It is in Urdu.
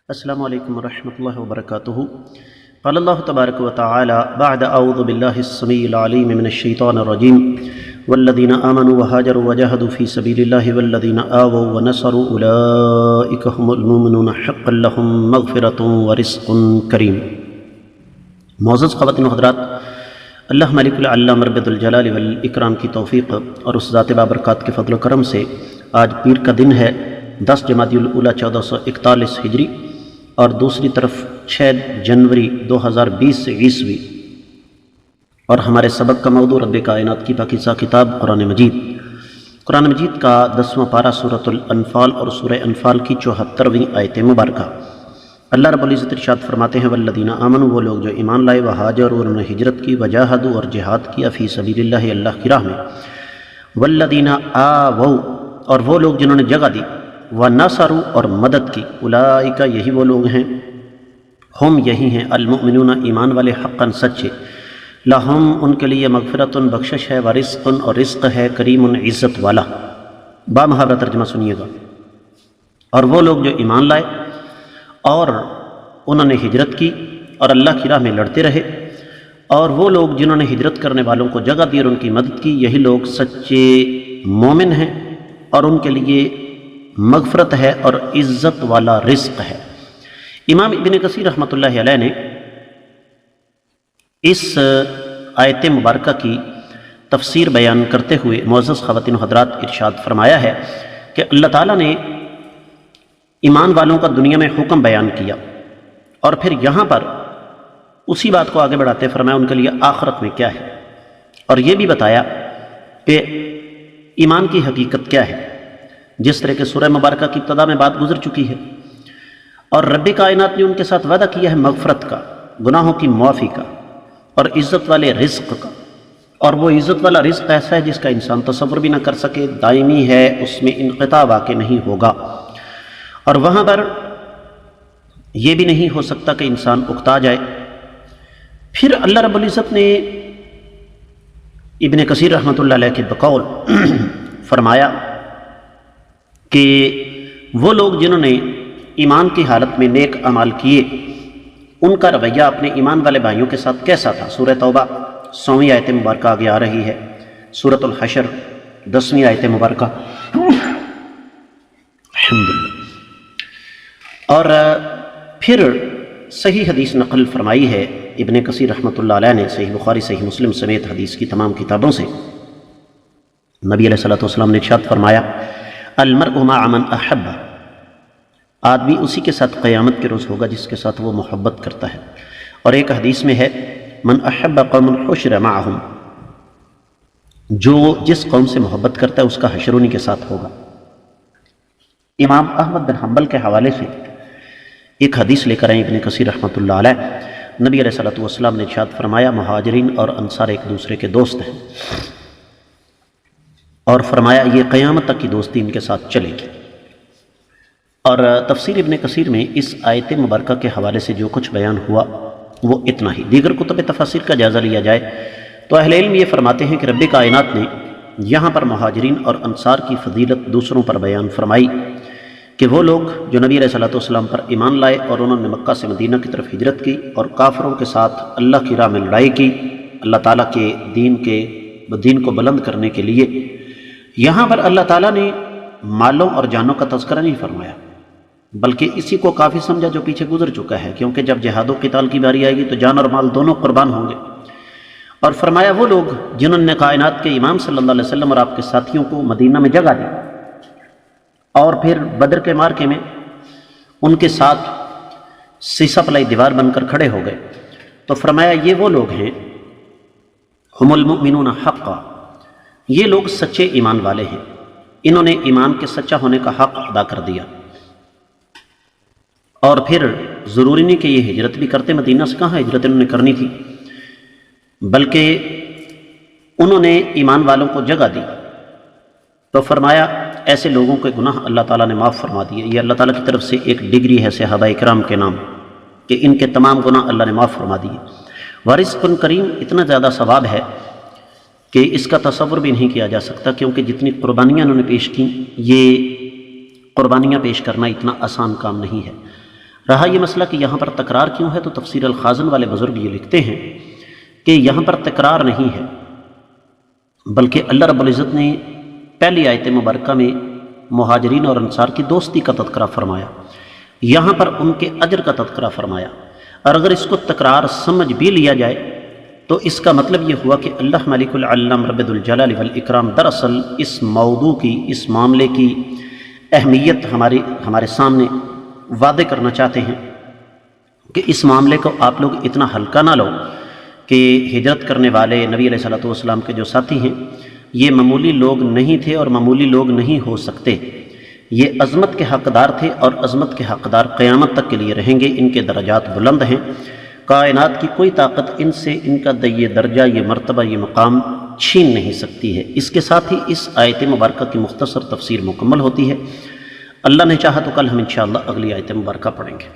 السلام علیکم ورحمۃ اللہ وبرکاتہ۔ قال اللہ تبارک و تعالی بعد اعوذ باللہ السمیع العلیم من الشیطان الرجیم والذین آمنوا وہاجروا وجاہدوا فی سبیل اللہ والذین آووا ونصروا اولئک هم المؤمنون حقا لهم مغفرۃ ورزق کریم۔ معزز خواتین و حضرات، اللہ ملک العلام رب الجلال والاکرام کی توفیق اور اس ذات بابرکات کے فضل و کرم سے آج پیر کا دن ہے، 10 جمادی الاولیٰ 1441 ہجری اور دوسری طرف 6 جنوری 2020 عیسوی، اور ہمارے سبق کا موضوع رب کائنات کی پاکیزہ کتاب قرآن مجید۔ قرآن مجید کا 10واں پارہ سورۃ الانفال اور سورہ انفال کی 74ویں آیت مبارکہ۔ اللہ رب العزت ارشاد فرماتے ہیں والذین آمنوا، وہ لوگ جو ایمان لائے، وہاجروا، انہوں نے ہجرت کی، وجاہدوا، اور جہاد کیا، فی سبیل اللہ، اللہ کی راہ میں، والذین آووا، اور وہ لوگ جنہوں نے جگہ دی، ونصروا، اور مدد کی، اولئک، یہی وہ لوگ ہیں، ہم، یہی ہیں، المؤمنون، ایمان والے، حقا، سچے، لہم، ان کے لیے، مغفرۃ، بخشش ہے، ورزق، اور رزق ہے، کریم، عزت والا۔ با محاورہ ترجمہ سنیے گا۔ اور وہ لوگ جو ایمان لائے اور انہوں نے ہجرت کی اور اللہ کی راہ میں لڑتے رہے، اور وہ لوگ جنہوں نے ہجرت کرنے والوں کو جگہ دی اور ان کی مدد کی، یہی لوگ سچے مومن ہیں، اور ان کے لیے مغفرت ہے اور عزت والا رزق ہے۔ امام ابن کثیر رحمۃ اللہ علیہ نے اس آیت مبارکہ کی تفسیر بیان کرتے ہوئے معزز خواتین و حضرات ارشاد فرمایا ہے کہ اللہ تعالیٰ نے ایمان والوں کا دنیا میں حکم بیان کیا، اور پھر یہاں پر اسی بات کو آگے بڑھاتے فرمایا ان کے لیے آخرت میں کیا ہے، اور یہ بھی بتایا کہ ایمان کی حقیقت کیا ہے، جس طرح کہ سورہ مبارکہ کی ابتدا میں بات گزر چکی ہے، اور رب کائنات نے ان کے ساتھ وعدہ کیا ہے مغفرت کا، گناہوں کی معافی کا، اور عزت والے رزق کا، اور وہ عزت والا رزق ایسا ہے جس کا انسان تصور بھی نہ کر سکے، دائمی ہے، اس میں انقطاع واقع نہیں ہوگا، اور وہاں پر یہ بھی نہیں ہو سکتا کہ انسان اکتا جائے۔ پھر اللہ رب العزت نے ابن کثیر رحمۃ اللہ علیہ کے بقول فرمایا کہ وہ لوگ جنہوں نے ایمان کی حالت میں نیک اعمال کیے، ان کا رویہ اپنے ایمان والے بھائیوں کے ساتھ کیسا تھا۔ سورہ توبہ 100ویں آیت مبارکہ آگے آ رہی ہے، سورۃ الحشر 10ویں آیت مبارکہ، الحمدللہ۔ اور پھر صحیح حدیث نقل فرمائی ہے ابن کثیر رحمۃ اللہ علیہ نے، صحیح بخاری، صحیح مسلم سمیت حدیث کی تمام کتابوں سے، نبی علیہ الصلوۃ والسلام نے ارشاد فرمایا المرء مع من احب، آدمی اسی کے ساتھ قیامت کے روز ہوگا جس کے ساتھ وہ محبت کرتا ہے، اور ایک حدیث میں ہے من احب قوم حشر معهم، جو جس قوم سے محبت کرتا ہے اس کا حشر انہی کے ساتھ ہوگا۔ امام احمد بن حنبل کے حوالے سے ایک حدیث لے کر آئے ابن کثیر رحمۃ اللہ علیہ، نبی علیہ الصلوۃ والسلام نے ارشاد فرمایا مہاجرین اور انصار ایک دوسرے کے دوست ہیں، اور فرمایا یہ قیامت تک کی دوستی ان کے ساتھ چلے گی۔ اور تفسیر ابن کثیر میں اس آیت مبارکہ کے حوالے سے جو کچھ بیان ہوا وہ اتنا ہی۔ دیگر کتب تفاسیر کا جائزہ لیا جائے تو اہل علم یہ فرماتے ہیں کہ رب کائنات نے یہاں پر مہاجرین اور انصار کی فضیلت دوسروں پر بیان فرمائی کہ وہ لوگ جو نبی علیہ الصلوۃ والسلام پر ایمان لائے اور انہوں نے مکہ سے مدینہ کی طرف ہجرت کی اور کافروں کے ساتھ اللہ کی راہ میں لڑائی کی، اللہ تعالیٰ کے دین کو بلند کرنے کے لیے۔ یہاں پر اللہ تعالیٰ نے مالوں اور جانوں کا تذکرہ نہیں فرمایا، بلکہ اسی کو کافی سمجھا جو پیچھے گزر چکا ہے، کیونکہ جب جہاد و قتال کی باری آئے گی تو جان اور مال دونوں قربان ہوں گے۔ اور فرمایا وہ لوگ جنہوں نے کائنات کے امام صلی اللہ علیہ وسلم اور آپ کے ساتھیوں کو مدینہ میں جگہ دی، اور پھر بدر کے مارکے میں ان کے ساتھ سیسا پلائی دیوار بن کر کھڑے ہو گئے، تو فرمایا یہ وہ لوگ ہیں ہم المؤمنون حقا، یہ لوگ سچے ایمان والے ہیں، انہوں نے ایمان کے سچا ہونے کا حق ادا کر دیا۔ اور پھر ضروری نہیں کہ یہ ہجرت بھی کرتے، مدینہ سے کہاں ہجرت انہوں نے کرنی تھی، بلکہ انہوں نے ایمان والوں کو جگہ دی، تو فرمایا ایسے لوگوں کے گناہ اللہ تعالیٰ نے معاف فرما دیے۔ یہ اللہ تعالیٰ کی طرف سے ایک ڈگری ہے صحابہ کرام کے نام کہ ان کے تمام گناہ اللہ نے معاف فرما دیے۔ ورزق کریم، اتنا زیادہ ثواب ہے کہ اس کا تصور بھی نہیں کیا جا سکتا، کیونکہ جتنی قربانیاں انہوں نے پیش کی، یہ قربانیاں پیش کرنا اتنا آسان کام نہیں ہے۔ رہا یہ مسئلہ کہ یہاں پر تکرار کیوں ہے، تو تفسیر الخازن والے بزرگ یہ لکھتے ہیں کہ یہاں پر تکرار نہیں ہے، بلکہ اللہ رب العزت نے پہلی آیت مبارکہ میں مہاجرین اور انصار کی دوستی کا تذکرہ فرمایا، یہاں پر ان کے اجر کا تذکرہ فرمایا، اور اگر اس کو تکرار سمجھ بھی لیا جائے تو اس کا مطلب یہ ہوا کہ اللہ ملک العلم رب الجلال والاکرام دراصل اس موضوع کی، اس معاملے کی اہمیت ہمارے سامنے واضح کرنا چاہتے ہیں کہ اس معاملے کو آپ لوگ اتنا ہلکا نہ لو کہ ہجرت کرنے والے نبی علیہ الصلوۃ والسلام کے جو ساتھی ہیں یہ معمولی لوگ نہیں تھے اور معمولی لوگ نہیں ہو سکتے، یہ عظمت کے حقدار تھے اور عظمت کے حقدار قیامت تک کے لیے رہیں گے، ان کے درجات بلند ہیں، کائنات کی کوئی طاقت ان سے ان کا یہ درجہ، یہ مرتبہ، یہ مقام چھین نہیں سکتی ہے۔ اس کے ساتھ ہی اس آیت مبارکہ کی مختصر تفسیر مکمل ہوتی ہے۔ اللہ نے چاہا تو کل ہم انشاءاللہ اگلی آیت مبارکہ پڑھیں گے۔